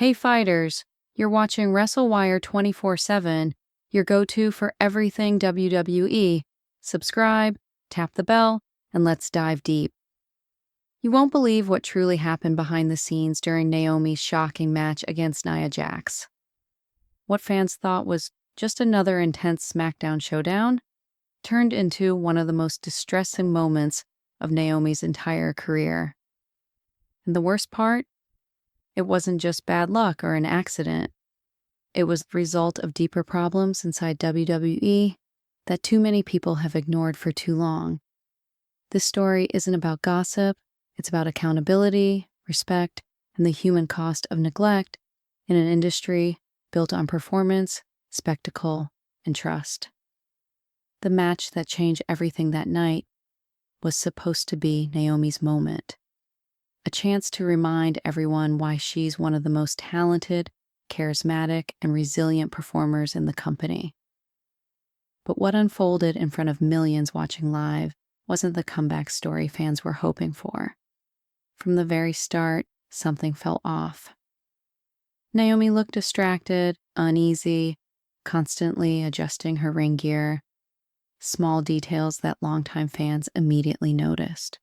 Hey fighters, you're watching WrestleWire 24/7, your go-to for everything WWE. Subscribe, tap the bell, and let's dive deep. You won't believe what truly happened behind the scenes during Naomi's shocking match against Nia Jax. What fans thought was just another intense SmackDown showdown turned into one of the most distressing moments of Naomi's entire career. And the worst part? It wasn't just bad luck or an accident. It was the result of deeper problems inside WWE that too many people have ignored for too long. This story isn't about gossip, it's about accountability, respect, and the human cost of neglect in an industry built on performance, spectacle, and trust. The match that changed everything that night was supposed to be Naomi's moment. A chance to remind everyone why she's one of the most talented, charismatic, and resilient performers in the company. But what unfolded in front of millions watching live wasn't the comeback story fans were hoping for. From the very start, something felt off. Naomi looked distracted, uneasy, constantly adjusting her ring gear, small details that longtime fans immediately noticed.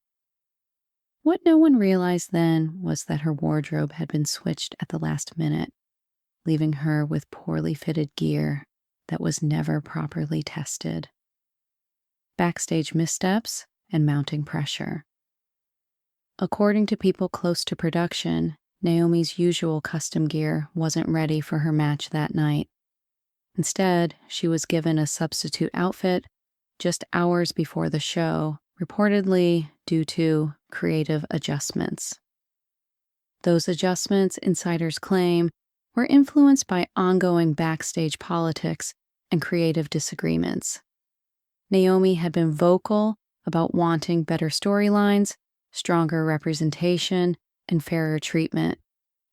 What no one realized then was that her wardrobe had been switched at the last minute, leaving her with poorly fitted gear that was never properly tested. Backstage missteps and mounting pressure. According to people close to production, Naomi's usual custom gear wasn't ready for her match that night. Instead, she was given a substitute outfit just hours before the show, reportedly due to creative adjustments. Those adjustments, insiders claim, were influenced by ongoing backstage politics and creative disagreements. Naomi had been vocal about wanting better storylines, stronger representation, and fairer treatment,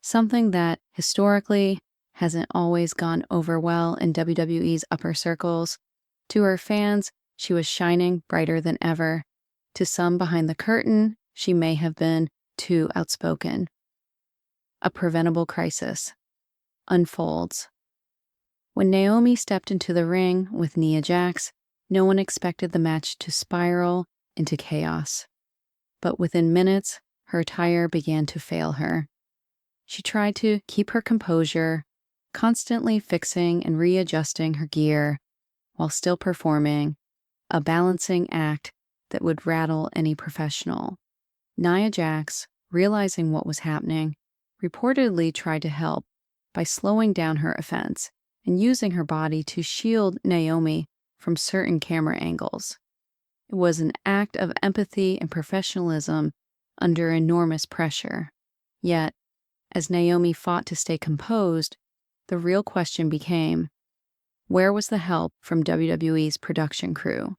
something that, historically, hasn't always gone over well in WWE's upper circles. To her fans, she was shining brighter than ever. To some behind the curtain, she may have been too outspoken. A preventable crisis unfolds. When Naomi stepped into the ring with Nia Jax, no one expected the match to spiral into chaos. But within minutes, her attire began to fail her. She tried to keep her composure, constantly fixing and readjusting her gear while still performing, a balancing act that would rattle any professional. Nia Jax, realizing what was happening, reportedly tried to help by slowing down her offense and using her body to shield Naomi from certain camera angles. It was an act of empathy and professionalism under enormous pressure. Yet, as Naomi fought to stay composed, the real question became, where was the help from WWE's production crew?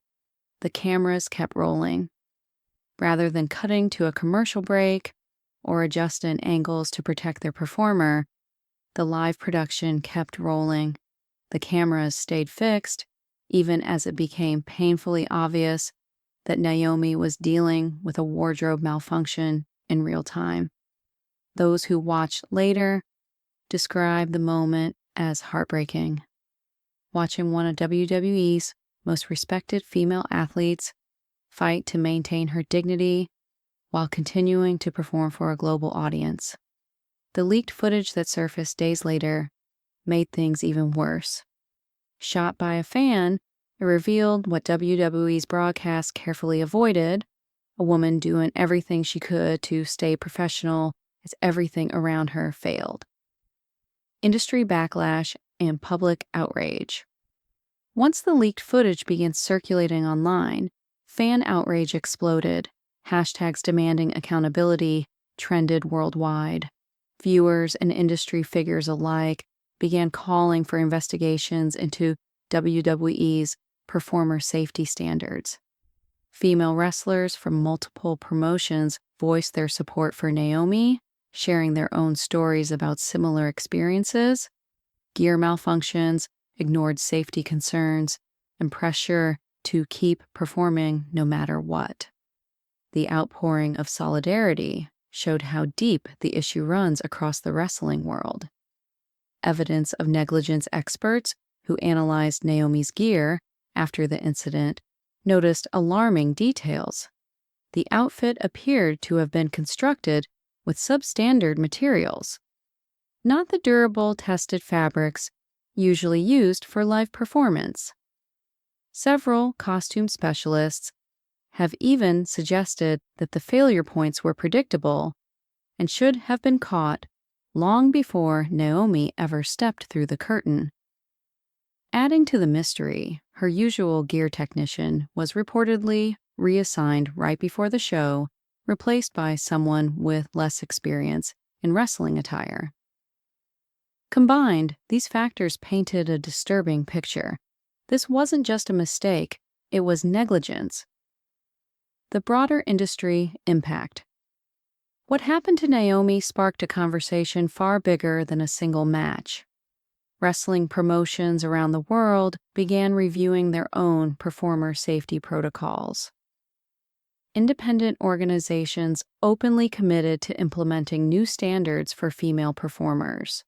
The cameras kept rolling. Rather than cutting to a commercial break or adjusting angles to protect their performer, the live production kept rolling. The cameras stayed fixed, even as it became painfully obvious that Naomi was dealing with a wardrobe malfunction in real time. Those who watched later described the moment as heartbreaking. Watching one of WWE's most respected female athletes fight to maintain her dignity while continuing to perform for a global audience. The leaked footage that surfaced days later made things even worse. Shot by a fan, it revealed what WWE's broadcast carefully avoided, a woman doing everything she could to stay professional as everything around her failed. Industry backlash and public outrage. Once the leaked footage began circulating online, fan outrage exploded. Hashtags demanding accountability trended worldwide. Viewers and industry figures alike began calling for investigations into WWE's performer safety standards. Female wrestlers from multiple promotions voiced their support for Naomi, sharing their own stories about similar experiences, gear malfunctions, ignored safety concerns, and pressure to keep performing no matter what. The outpouring of solidarity showed how deep the issue runs across the wrestling world. evidence of negligence experts who analyzed Naomi's gear after the incident noticed alarming details. The outfit appeared to have been constructed with substandard materials, not the durable, tested fabrics usually used for live performance. Several costume specialists have even suggested that the failure points were predictable and should have been caught long before Naomi ever stepped through the curtain. Adding to the mystery, her usual gear technician was reportedly reassigned right before the show, replaced by someone with less experience in wrestling attire. Combined, these factors painted a disturbing picture. This wasn't just a mistake, it was negligence. The broader industry impact. What happened to Naomi sparked a conversation far bigger than a single match. Wrestling promotions around the world began reviewing their own performer safety protocols. Independent organizations openly committed to implementing new standards for female performers.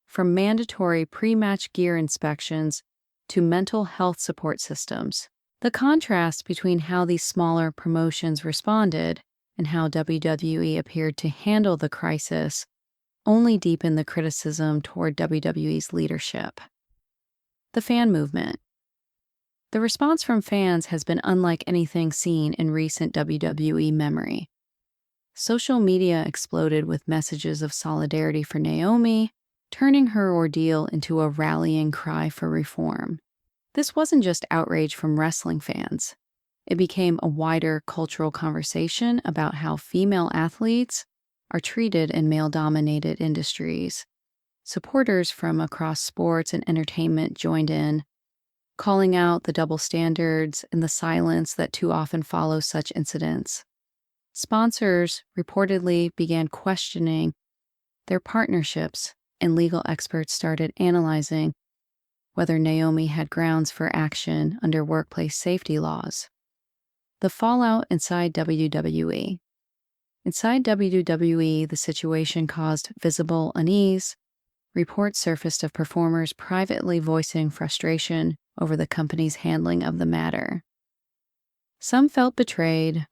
From mandatory pre-match gear inspections to mental health support systems. The contrast between how these smaller promotions responded and how WWE appeared to handle the crisis only deepened the criticism toward WWE's leadership. The fan movement. The response from fans has been unlike anything seen in recent WWE memory. Social media exploded with messages of solidarity for Naomi, turning her ordeal into a rallying cry for reform. This wasn't just outrage from wrestling fans. It became a wider cultural conversation about how female athletes are treated in male-dominated industries. Supporters from across sports and entertainment joined in, calling out the double standards and the silence that too often follows such incidents. Sponsors reportedly began questioning their partnerships, and legal experts started analyzing whether Naomi had grounds for action under workplace safety laws. The fallout inside WWE. Inside WWE, the situation caused visible unease. Reports surfaced of performers privately voicing frustration over the company's handling of the matter. Some felt betrayed.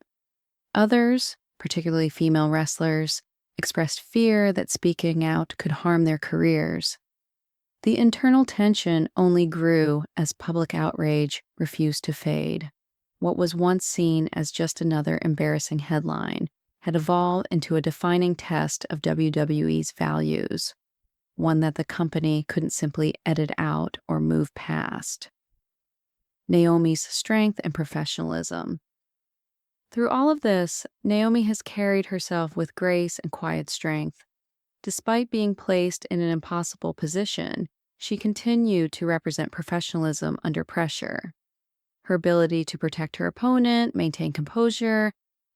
Others, particularly female wrestlers, expressed fear that speaking out could harm their careers. The internal tension only grew as public outrage refused to fade. What was once seen as just another embarrassing headline had evolved into a defining test of WWE's values, one that the company couldn't simply edit out or move past. Naomi's strength and professionalism. Through all of this, Naomi has carried herself with grace and quiet strength. Despite being placed in an impossible position, she continued to represent professionalism under pressure. Her ability to protect her opponent, maintain composure,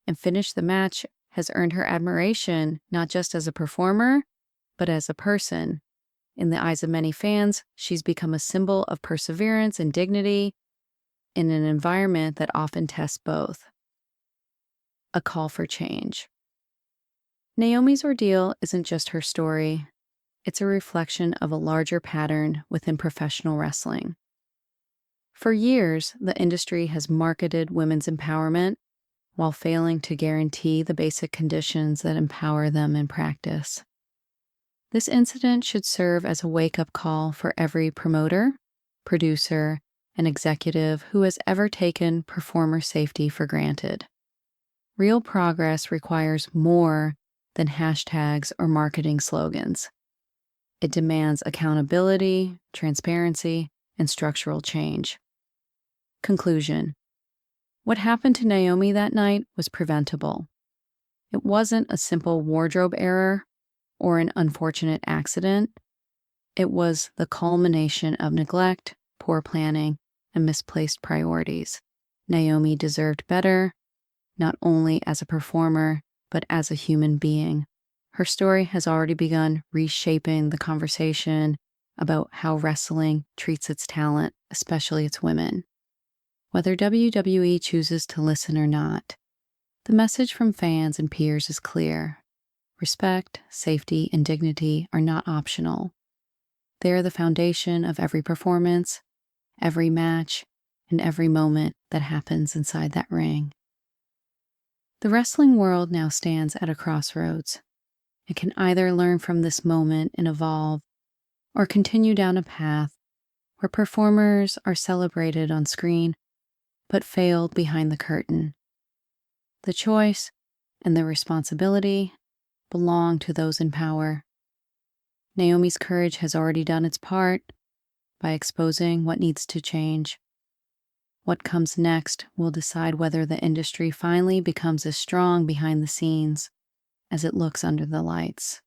and finish the match has earned her admiration not just as a performer, but as a person. In the eyes of many fans, she's become a symbol of perseverance and dignity in an environment that often tests both. A call for change. Naomi's ordeal isn't just her story. It's a reflection of a larger pattern within professional wrestling. For years, the industry has marketed women's empowerment while failing to guarantee the basic conditions that empower them in practice. This incident should serve as a wake-up call for every promoter, producer, and executive who has ever taken performer safety for granted. Real progress requires more than hashtags or marketing slogans. It demands accountability, transparency, and structural change. Conclusion. What happened to Naomi that night was preventable. It wasn't a simple wardrobe error or an unfortunate accident. It was the culmination of neglect, poor planning, and misplaced priorities. Naomi deserved better, not only as a performer, but as a human being. Her story has already begun reshaping the conversation about how wrestling treats its talent, especially its women. Whether WWE chooses to listen or not, the message from fans and peers is clear. Respect, safety, and dignity are not optional. They are the foundation of every performance, every match, and every moment that happens inside that ring. The wrestling world now stands at a crossroads. It can either learn from this moment and evolve, or continue down a path where performers are celebrated on screen but failed behind the curtain. The choice and the responsibility belong to those in power. Naomi's courage has already done its part by exposing what needs to change. What comes next will decide whether the industry finally becomes as strong behind the scenes as it looks under the lights.